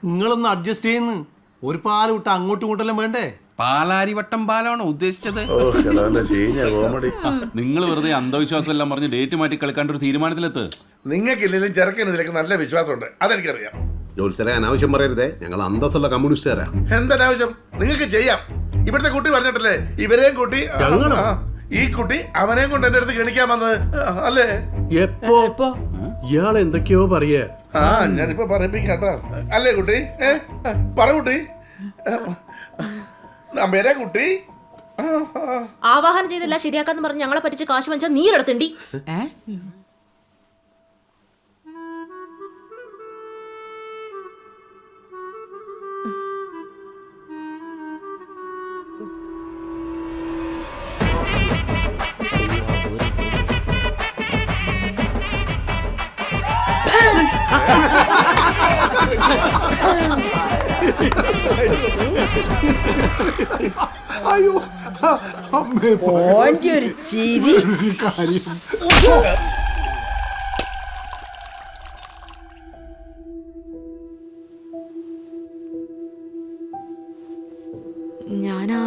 നിങ്ങളൊന്ന് അഡ്ജസ്റ്റ് ചെയ്യുന്നു. ഒരു പാല് വിട്ട് അങ്ങോട്ടും ഇങ്ങോട്ടെല്ലാം വേണ്ടേ? പാലാരിവട്ടം പാലമാണോ ഉദ്ദേശിച്ചത്? നിങ്ങൾ വെറുതെ അന്ധവിശ്വാസം എല്ലാം പറഞ്ഞ് ഡേറ്റ് മാറ്റി കളിക്കാണ്ട് ഒരു തീരുമാനത്തിലെത്ത്. നിങ്ങൾക്കില്ലെങ്കിലും ചെറുക്കനെതിലേക്ക് നല്ല വിശ്വാസമുണ്ട്, അതെനിക്കറിയാം. ജോത്സരെ അനാവശ്യം പറയരുതേ, ഞങ്ങൾ അന്തസ്സുള്ള കമ്മ്യൂണിസ്റ്റുകാരാ. എന്തനാവശ്യം? നിങ്ങൾക്ക് ചെയ്യാം. ഇവിടുത്തെ കുട്ടി പറഞ്ഞിട്ടല്ലേ ഇവരെയും കൂട്ടി ഈ കുട്ടി അവനെയും കൊണ്ട് എന്റെ അടുത്ത് ഗണിക്കാൻ വന്നത് അല്ലേ? എപ്പോ ഇയാൾ എന്തൊക്കെയോ പറയേ. ഞാനിപ്പോ പറയിപ്പിക്കാട്ടോ അല്ലേ കുട്ടി? പറ കുട്ടി. നമ്മേരെ കുട്ടി ആവാഹനം ചെയ്തില്ല ശരിയാക്കാന്ന് പറഞ്ഞ് ഞങ്ങളെ പറ്റിച്ച് കാശ് വാങ്ങിച്ചാൽ നീരെടുത്തണ്ടി. അയ്യോ അമ്മേ, ഒരു ചിരി. കാര്യം ഞാനാ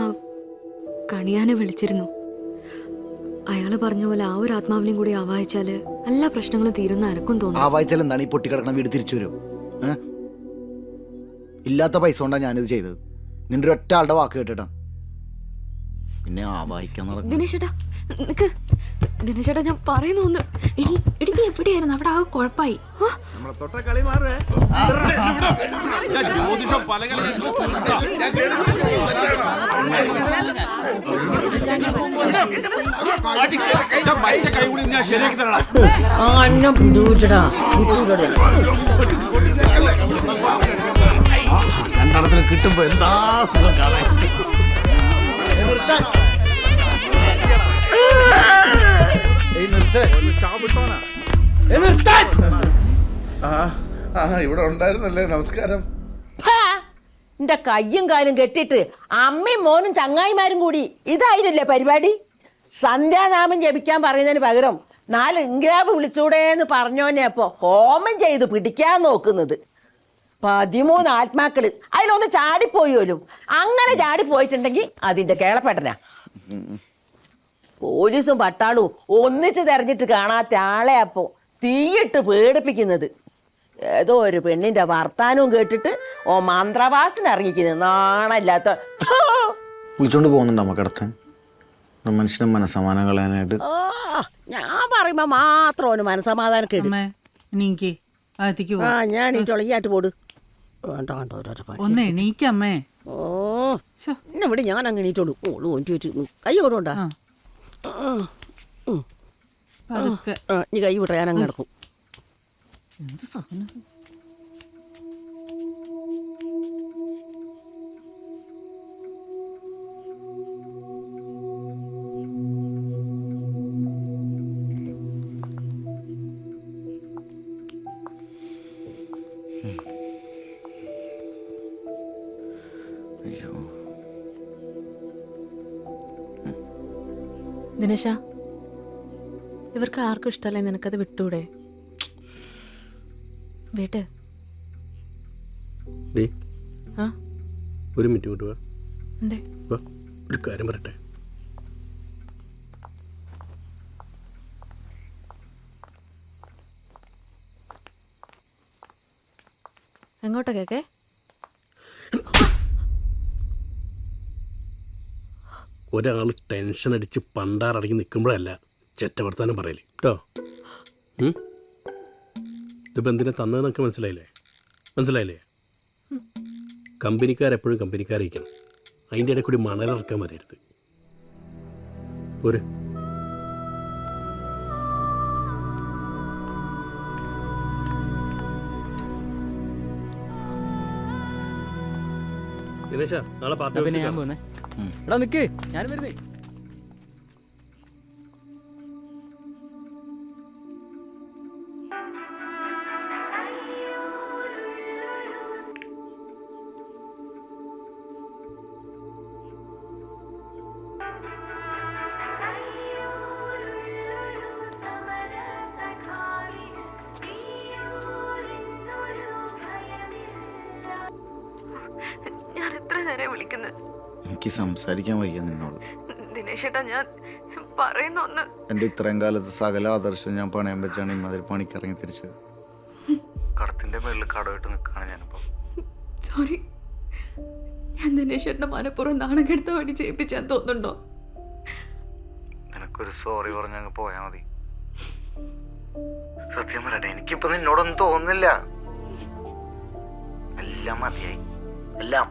കണിയാനെ വിളിച്ചിരുന്നു. അയാള് പറഞ്ഞ പോലെ ആ ഒരു ആത്മാവിനെയും കൂടി ആവാഹിച്ചാല് എല്ലാ പ്രശ്നങ്ങളും തീരുന്ന എനക്കും തോന്നുന്നു. ആവാഹിച്ചാൽ എന്താണ് ഈ പൊട്ടിക്കിടക്കണ വീട് തിരിച്ചു വരും? ഇല്ലാത്ത പൈസ കൊണ്ടാ ഞാനിത് ചെയ്തത്. നിന്റെ ഒറ്റ ആളുടെ വാക്ക് കേട്ടിട്ടാ പിന്നെ ആവാഹിക്കാൻ നടക്കും. ദിനേശേട്ടാ നിക്ക്, ദിനേശേട്ടാ ഞാൻ പറയുന്ന ഒന്ന്. എടി നീ എവിടെയായിരുന്നു? അവിടെ ആ കുഴപ്പമായി. രണ്ടെണ്ണത്തിന് കിട്ടുമ്പോ എന്താ സുഖം കാണാൻ. ഇവിടെ ഉണ്ടായിരുന്നല്ലേ? നമസ്കാരം. എന്റെ കയ്യും കാലും കെട്ടിട്ട് അമ്മയും മോനും ചങ്ങായിമാരും കൂടി ഇതായിരുന്നില്ലേ പരിപാടി? സന്ധ്യാനാമം ജപിക്കാൻ പറയുന്നതിന് പകരം 4 ഇംഗ്രാബ് വിളിച്ചൂടേന്ന് പറഞ്ഞോനെ അപ്പൊ ഹോമം ചെയ്ത് പിടിക്കാൻ നോക്കുന്നത്. 13 ആത്മാക്കള് അതിലൊന്ന് ചാടിപ്പോയോലും. അങ്ങനെ ചാടിപ്പോയിട്ടുണ്ടെങ്കിൽ അതിന്റെ കേളപ്പെട്ടനാ. പോലീസും പട്ടാളും ഒന്നിച്ച് തെരഞ്ഞിട്ട് കാണാത്ത ആളെ അപ്പോ തീയിട്ട് പേടിപ്പിക്കുന്നത്. ഏതോ ഒരു പെണ്ണിന്റെ വർത്താനവും കേട്ടിട്ട് ഓ മന്ത്രവാസത്തിന് ഇറങ്ങിക്കുന്നത്. നാണല്ലാത്ത വിളിച്ചോണ്ട് പോകുന്നുണ്ടോ മക്കടത്താൻ? മനുഷ്യനും മനസ്സമാനം കളയാനായിട്ട്. ഞാൻ പറയുമ്പോ മാത്രം ഓന് മനസ്സമാധാനം കേട്ടു. ഞാൻ ഈ ചൊളിയായിട്ട് പോട്. ഒന്ന് എണീക്കമ്മേ. ഓ എന്നെ ഇവിടെ ഞാൻ അങ്ങ് എണീറ്റോളൂ. ഓള് ഓൻ ചോദിച്ചു കൈ കൊണ്ടുകൊണ്ടാ. നീ കൈ വിട്ട ഞാൻ അങ്ങ് കിടക്കും. എന്ത് സാധനം? ദിനേശ, ഇവർക്ക് ആർക്കും ഇഷ്ടമല്ലേ നിനക്കത് വിട്ടൂടെ? വീട്ട് ഒരു മിനിറ്റ് വിട്ടുവാ. എന്തേ? ഒരു കാര്യം പറയട്ടെ. എങ്ങോട്ടാ കേക്കേ? ഒരാൾ ടെൻഷൻ അടിച്ച് പണ്ടാറടങ്ങി നിൽക്കുമ്പോഴല്ല ചെറ്റവർത്താനം പറയല് കേട്ടോ. ഇതിപ്പോൾ എന്തിനാ തന്നതെന്നൊക്കെ മനസ്സിലായില്ലേ? കമ്പനിക്കാരെപ്പോഴും കമ്പനിക്കാരിക്കണം. അതിൻ്റെ ഇടയിൽ കൂടി മണലിറക്കാൻ വരരുത്. പോരെ? ദിനേശ, നാളെ പാർട്ടി ഞാൻ പോന്നേ. എടാ നിക്ക്, ഞാൻ വരുന്നേ. വിളിക്കുന്നത്. എനിക്ക് സംസാരിക്കാൻ വയ്യ നിന്നോട്. ദിനേശേട്ടാ, ഞാൻ പറയുന്ന ഒന്ന്. എൻ്റെ ഇത്രയും കാലത്ത് സകല ആദർശം ഞാൻ പണയം വെച്ചാണ് ഇമാതിരി പണിക്കിറങ്ങി തിരിച്ചത്. കടത്തിന്റെ മേളിൽ കടമായിട്ട് നിൽക്കുകയാണ് ഞാനിപ്പോൾ. സോറി, ഞാൻ ദിനേശേട്ടനെ മനപ്പുറം നാണം കെടുത്ത വഴി ചെയ്യിപ്പിച്ചാൻ തോന്നുന്നുണ്ടോ? നിനക്കൊരു സോറി പറഞ്ഞങ്ങ് പോയാ മതി. സത്യം പറയട്ടെ, എനിക്കിപ്പോ നിന്നോടൊന്നും തോന്നുന്നില്ല. എല്ലാം മതിയായി, എല്ലാം.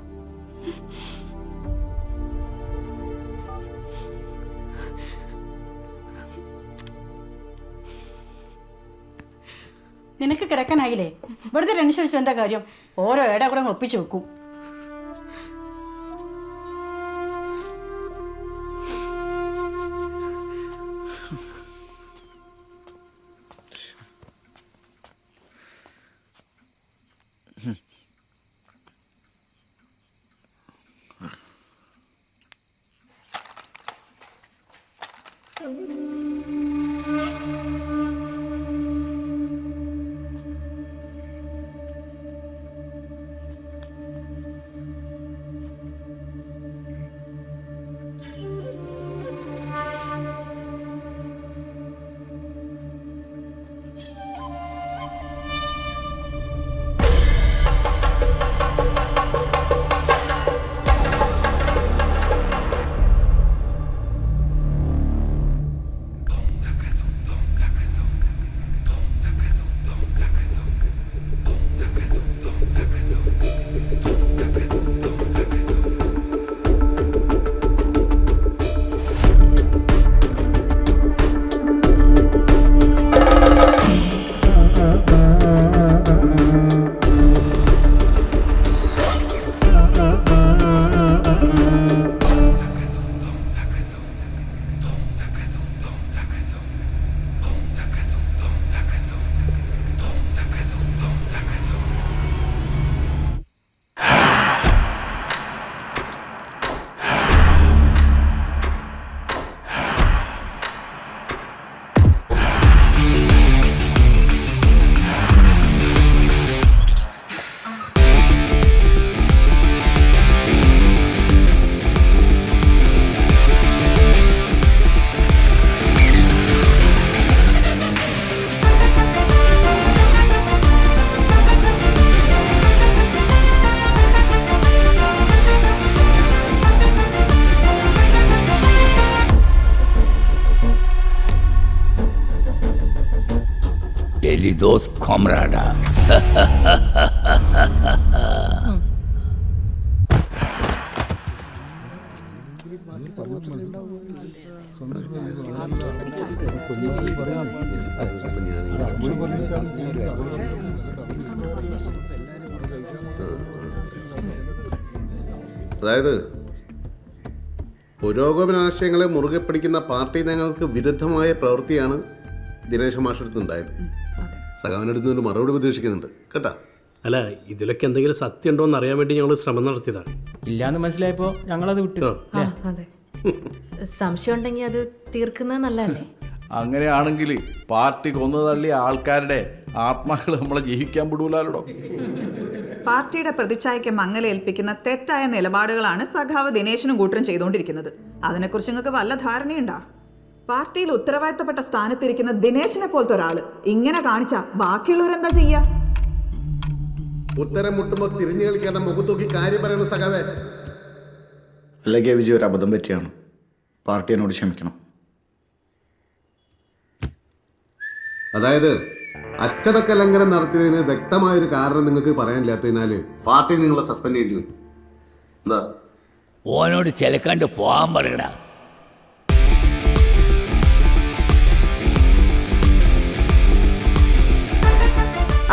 നിനക്ക് കിടക്കാനായില്ലേ? വെറുതെ ടെൻഷൻ അടിച്ചിട്ട് എന്താ കാര്യം? ഓരോ ഏടാ കൂടെ ഒപ്പിച്ചു വെക്കും. Elidos Comrada. അതായത് പുരോഗമനാശയങ്ങളെ മുറുകെ പിടിക്കുന്ന പാർട്ടി നയങ്ങൾക്ക് വിരുദ്ധമായ പ്രവൃത്തിയാണ് ദിനേശ മാഷെടുത്തുണ്ടായത്. സഖാവിനടുത്ത് ഒരു മറുപടി പ്രതീക്ഷിക്കുന്നുണ്ട് കേട്ടാ. അല്ല, ഇതിലൊക്കെ എന്തെങ്കിലും സത്യം ഉണ്ടോ എന്ന് അറിയാൻ വേണ്ടി ഞങ്ങൾ ശ്രമം നടത്തിയതാണ്. ഇല്ലാന്ന് മനസ്സിലായപ്പോ ഞങ്ങളത് വിട്ടു. അതെ, സംശയം ഉണ്ടെങ്കിൽ അത് തീർക്കുന്നത് നല്ലതല്ലേ? അങ്ങനെയാണെങ്കിൽ പാർട്ടി കൊന്നു തള്ളിയ ആൾക്കാരുടെ ആത്മാക്കൾ നമ്മളെ ജീവിക്കാൻ വിടൂലോ. പാർട്ടിയുടെ പ്രതിച്ഛായയ്ക്ക് മങ്ങലേൽപ്പിക്കുന്ന തെറ്റായ നിലപാടുകളാണ് സഖാവ് ദിനേശനും കൂട്ടരും ചെയ്തുകൊണ്ടിരിക്കുന്നത്. അതിനെക്കുറിച്ച് നിങ്ങൾക്ക് വല്ല ധാരണയുണ്ടോ? പാർട്ടിയിൽ ഉത്തരവാദിത്തപ്പെട്ട സ്ഥാനത്തിരിക്കുന്ന ദിനേശിനെ പോലത്തെ ഒരാള് ഇങ്ങനെ കാണിച്ചാ ബാക്കിയുള്ളവരെന്താ ചെയ്യാ? ഉത്തരം മുട്ടുമ്പോ തിരിഞ്ഞു കളിക്കാതെ മുഖത്തൂക്കി കാര്യം പറയുന്ന സഖാവേ. അല്ലെങ്കിൽ വിജയ് ഒരു അബദ്ധം പറ്റിയാണ്. പാർട്ടി എന്നോട് ക്ഷമിക്കണം. അതായത് അച്ചടക്ക ലംഘനം നടത്തിയതിന് വ്യക്തമായൊരു കാരണം നിങ്ങൾക്ക് പറയാനില്ലാത്തതിനാല് പാർട്ടി നിങ്ങളെ സസ്പെൻഡ് ചെയ്യേണ്ടി വരും. എന്താ ഓനോട് ചിലക്കാണ്ട് പോകാൻ പറയടാ.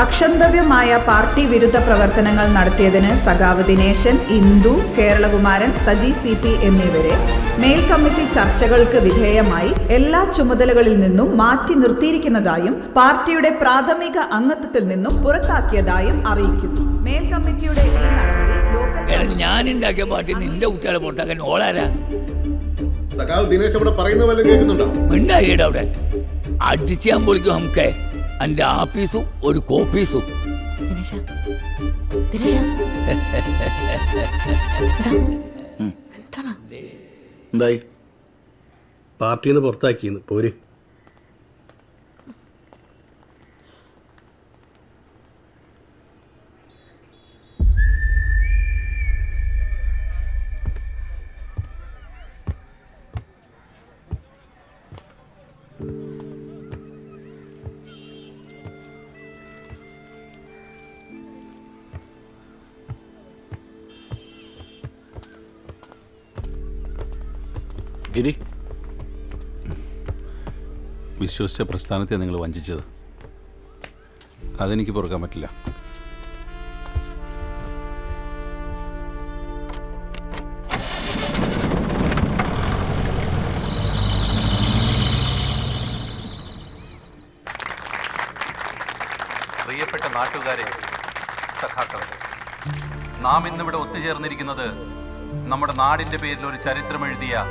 അക്ഷന്തവ്യമായ പാർട്ടി വിരുദ്ധ പ്രവർത്തനങ്ങൾ നടത്തിയതിന് സഖാവ് ദിനേശൻ, ഇന്ദു, കേരളകുമാരൻ, സജി CP എന്നിവരെ മേൽ കമ്മിറ്റി ചർച്ചകൾക്ക് വിധേയമായി എല്ലാ ചുമതലകളിൽ നിന്നും മാറ്റി നിർത്തിയിരിക്കുന്നതായും പാർട്ടിയുടെ പ്രാഥമിക അംഗത്വത്തിൽ നിന്നും പുറത്താക്കിയതായും അറിയിക്കുന്നു. മേൽ കമ്മിറ്റിയുടെ ഈ നടപടി ഞാനുണ്ടാക്കിയ പാർട്ടി നിന്റെ കുട്ടികളെ പുറത്താക്കാൻ ഓളാരാ? സഖാവ് ദിനേശ് അവിടെ പറയുന്ന പോലെ കേൾക്കുന്നുണ്ടോ? മിണ്ടായിട അവിടെ അടിച്ചാൻ പൊളിക്കും. നമുക്ക് എൻ്റെ ആഫീസും ഒരു കോപ്പീസും. ദിനേശ, ദിനേശ എന്തായി? പാർട്ടിയിൽ നിന്ന് പുറത്താക്കിയെന്ന് പോര്. ഗിരി, വിശ്വസിച്ച പ്രസ്ഥാനത്തെ നിങ്ങൾ വഞ്ചിച്ചത്, അതെനിക്ക് പൊറുക്കാൻ പറ്റില്ല. പ്രിയപ്പെട്ട നാട്ടുകാരെ, സഖാക്കളെ, നാം ഇന്നിവിടെ ഒത്തുചേർന്നിരിക്കുന്നത് നമ്മുടെ നാടിൻ്റെ പേരിൽ ഒരു ചരിത്രമെഴുതിയ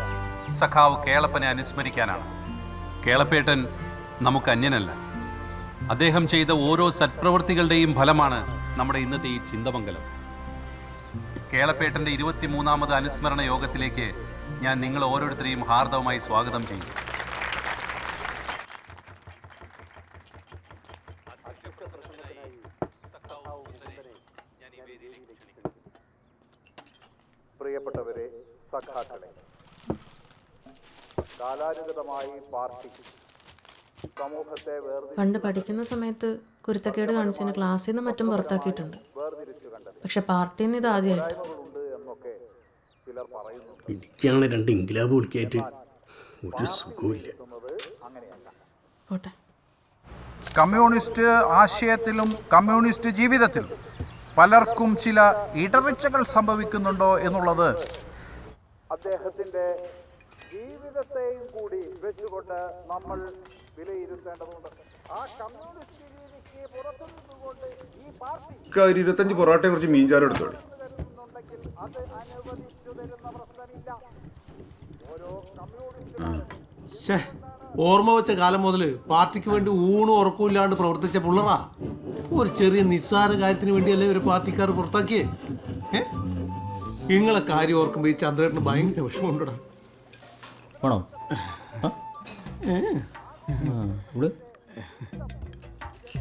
സഖാവ് കേളപ്പനെ അനുസ്മരിക്കാനാണ്. കേളപ്പേട്ടൻ നമുക്ക് അന്യനല്ല. അദ്ദേഹം ചെയ്ത ഓരോ സത്പ്രവൃത്തികളുടെയും ഫലമാണ് നമ്മുടെ ഇന്നത്തെ ഈ ചിന്തമംഗലം. കേളപ്പേട്ടൻ്റെ 23ാമത് അനുസ്മരണ യോഗത്തിലേക്ക് ഞാൻ നിങ്ങൾ ഓരോരുത്തരെയും ഹാർദവമായി സ്വാഗതം ചെയ്യുന്നു. പ്രിയപ്പെട്ടവരെ, സഖാക്കളെ, കാലാനുഗതമായി പാർട്ടി സമൂഹത്തെ പണ്ട് പഠിക്കുന്ന സമയത്ത് കുരുത്തക്കേട് കാണിച്ചതിന് ക്ലാസ്സിൽ നിന്ന് മറ്റും പുറത്താക്കിയിട്ടുണ്ട്. പക്ഷെ പാർട്ടിയിൽ നിന്ന് ഇത് ആദ്യമായിട്ട്. എന്നൊക്കെ ചിലർ പറയുന്നു. എനിക്കാണ് 2 ഇൻക്ലാബ് വിളിക്കായിട്ട് ഒരു സുഖമില്ല. പോട്ടെ. കമ്മ്യൂണിസ്റ്റ് ആശയത്തിലും കമ്മ്യൂണിസ്റ്റ് ജീവിതത്തിലും പലർക്കും ചില ഇടർച്ചകൾ സംഭവിക്കുന്നുണ്ടോ എന്നുള്ളത് അദ്ദേഹത്തിന്റെ ജീവിതത്തെയും കൂടി വെച്ചുകൊണ്ട് നമ്മൾ വിലയിരുത്തേണ്ടതുണ്ട്. ആ കമ്മ്യൂണിസ്റ്റ് രീതിക്ക് പുറത്തു നിന്നുകൊണ്ട് ഈ പാർട്ടി 25 പൊറോട്ടയെ കുറിച്ച് മീൻചാരം എടുത്തോളൂ. അത് അനുവദിച്ചു തരുന്ന പ്രശ്നമില്ല. ഓരോ കമ്മ്യൂണിസ്റ്റ് ഓർമ്മ വെച്ച കാലം മുതൽ പാർട്ടിക്ക് വേണ്ടി ഊണും ഉറക്കമില്ലാണ്ട് പ്രവർത്തിച്ച പുള്ളറാ. ഒരു ചെറിയ നിസ്സാര കാര്യത്തിന് വേണ്ടിയല്ലേ ഒരു പാർട്ടിക്കാർ പുറത്താക്കിയേ? നിങ്ങളെ കാര്യം ഓർക്കുമ്പോൾ ഈ ചന്ദ്രേട്ടന് ഭയങ്കര വിഷമമുണ്ടടാ. ആണോ?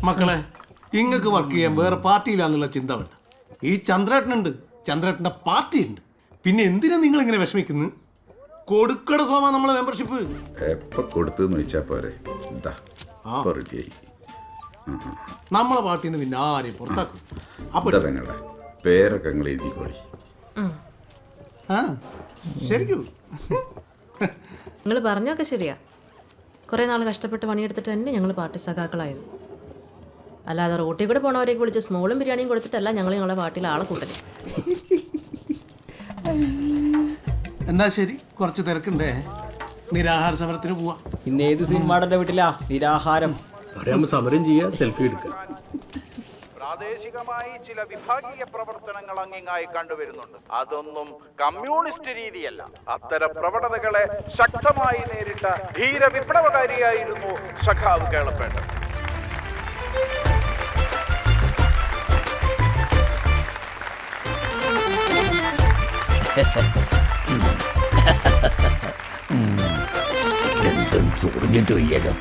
മക്കളെ, ഇങ്ങക്ക് വർക്ക് ചെയ്യാൻ വേറെ പാർട്ടിയില്ലാന്നുള്ള ചിന്ത വേണ്ട. ഈ ചന്ദ്രേട്ടനുണ്ട്, ചന്ദ്രേട്ടൻ്റെ പാർട്ടി ഉണ്ട്. പിന്നെ എന്തിനാ നിങ്ങൾ ഇങ്ങനെ വിഷമിക്കുന്നത്? കൊടുക്കട സോമ നമ്മളെ മെമ്പർഷിപ്പ് എപ്പോൾ കൊടുത്തെന്ന് വെച്ചാൽ പോരെ. എന്താ റെഡിയായി. നമ്മളെ പാർട്ടിയിൽ നിന്ന് പിന്നെ ആരെയും പുറത്താക്കും. അപ്പോൾ നിങ്ങളുടെ പേരൊക്കെ നിങ്ങൾ എഴുതിക്കോളി. ആ ശരിക്കും നിങ്ങൾ പറഞ്ഞൊക്കെ ശരിയാ. കുറേ നാൾ കഷ്ടപ്പെട്ട് പണിയെടുത്തിട്ട് തന്നെ ഞങ്ങൾ പാർട്ടി സഖാക്കളായത്. അല്ലാതെ റോട്ടിൽ കൂടെ പോണവരേക്ക് വിളിച്ച് സ്മോളും ബിരിയാണിയും കൊടുത്തിട്ടല്ല ഞങ്ങൾ ഞങ്ങളെ പാർട്ടിയിൽ ആളെ കൂട്ടല്. എന്നാ ശരി, കുറച്ച് തിരക്കുണ്ടേ, നിരാഹാര സമരത്തിന് പോവാം. ഇന്ന് ഏത് സിനിമാടന്റെ വീട്ടിലാ നിരാഹാരം? അവിടെ സമരം ചെയ്യുക, സെൽഫി എടുക്കുക. പ്രാദേശികമായി ചില വിഭാഗീയ പ്രവർത്തനങ്ങൾ അങ്ങിങ്ങായി കണ്ടുവരുന്നുണ്ട്. അതൊന്നും കമ്മ്യൂണിസ്റ്റ് രീതിയല്ല. അത്തരം പ്രവണതകളെ ശക്തമായി നേരിട്ട ധീര വിപ്ലവകാരിയായിരുന്നു സഖാവ് കേളപ്പേട്ടൻ. എന്തൊരു ചൊറിഞ്ഞിട്ട് വയ്യല്ലോ.